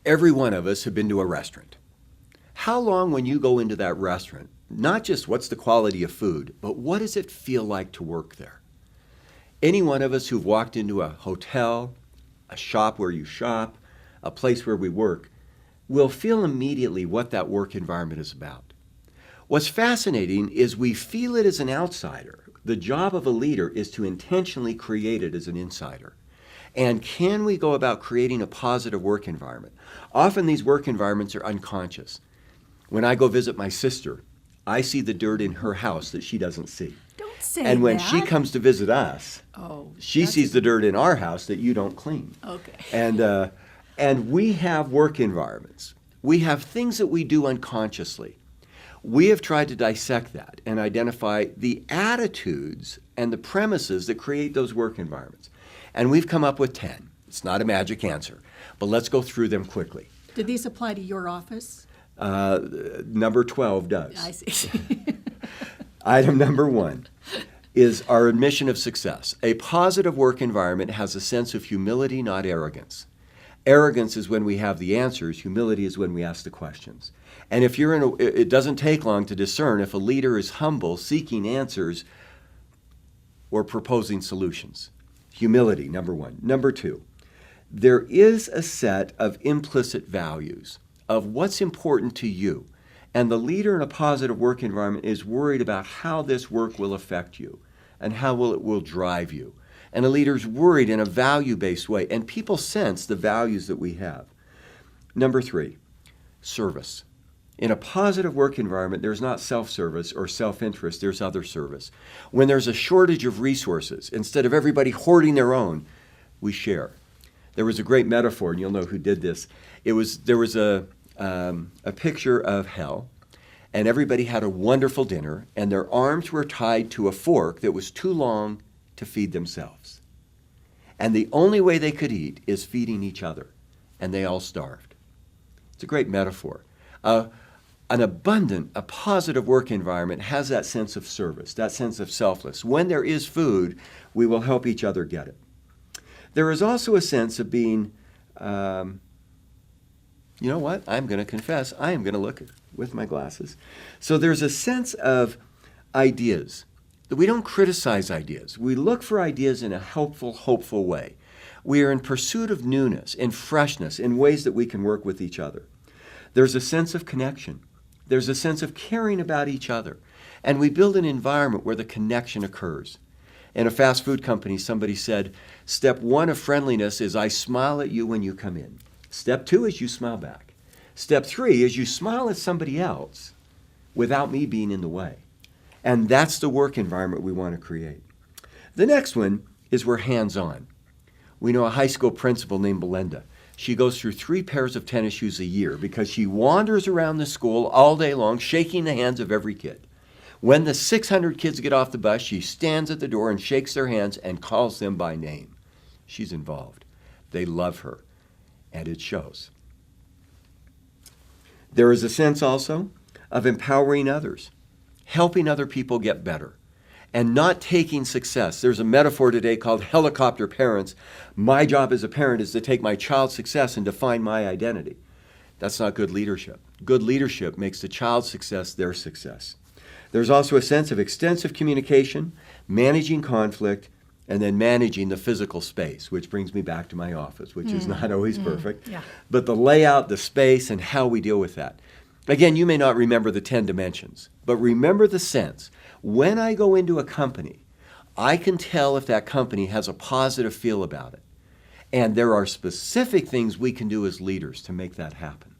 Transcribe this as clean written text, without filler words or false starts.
Every one of us have been to a restaurant. How long when you go into that restaurant, not just what's the quality of food, but what does it feel like to work there? Any one of us who've walked into a hotel, a shop where you shop, a place where we work, will feel immediately what that work environment is about. What's fascinating is we feel it as an outsider. The job of a leader is to intentionally create it as an insider. And can we go about creating a positive work environment? Often these work environments are unconscious. When I go visit my sister, I see the dirt in her house that she doesn't see. Don't say And when that. she comes to visit us, she sees the dirt in our house that you don't clean. Okay. And we have work environments. We have things that we do unconsciously. We have tried to dissect that and identify the attitudes and the premises that create those work environments. And we've come up with 10. It's not a magic answer, but let's go through them quickly. Do these apply to your office? Number 12 does. I see. Item number 1 is our admission of success. A positive work environment has a sense of humility, not arrogance. Arrogance is when we have the answers. Humility is when we ask the questions. And if you're it doesn't take long to discern if a leader is humble, seeking answers, or proposing solutions. Humility, number 1. Number 2, there is a set of implicit values of what's important to you. And the leader in a positive work environment is worried about how this work will affect you and how it will drive you. And a leader's worried in a value-based way, and people sense the values that we have. Number 3, service. In a positive work environment, there's not self-service or self-interest, there's other service. When there's a shortage of resources, instead of everybody hoarding their own, we share. There was a great metaphor, and you'll know who did this. There was a picture of hell, and everybody had a wonderful dinner, and their arms were tied to a fork that was too long to feed themselves. And the only way they could eat is feeding each other, and they all starved. It's a great metaphor. An abundant, a positive work environment has that sense of service, that sense of selfless. When there is food, we will help each other get it. There is also a sense of being, you know what? I'm going to confess, I am going to look with my glasses. So there's a sense of ideas, that we don't criticize ideas. We look for ideas in a helpful, hopeful way. We are in pursuit of newness and freshness in ways that we can work with each other. There's a sense of connection. There's a sense of caring about each other. And we build an environment where the connection occurs. In a fast food company, somebody said, step 1 of friendliness is I smile at you when you come in. Step 2 is you smile back. Step 3 is you smile at somebody else without me being in the way. And that's the work environment we want to create. The next one is we're hands-on. We know a high school principal named Belinda. She goes through 3 pairs of tennis shoes a year because she wanders around the school all day long, shaking the hands of every kid. When the 600 kids get off the bus, she stands at the door and shakes their hands and calls them by name. She's involved. They love her, and it shows. There is a sense also of empowering others, helping other people get better, and not taking success. There's a metaphor today called helicopter parents. My job as a parent is to take my child's success and define my identity. That's not good leadership. Good leadership makes the child's success their success. There's also a sense of extensive communication, managing conflict, and then managing the physical space, which brings me back to my office, which is not always perfect. Yeah. But the layout, the space, and how we deal with that. Again, you may not remember the 10 dimensions, but remember the sense. When I go into a company, I can tell if that company has a positive feel about it. And there are specific things we can do as leaders to make that happen.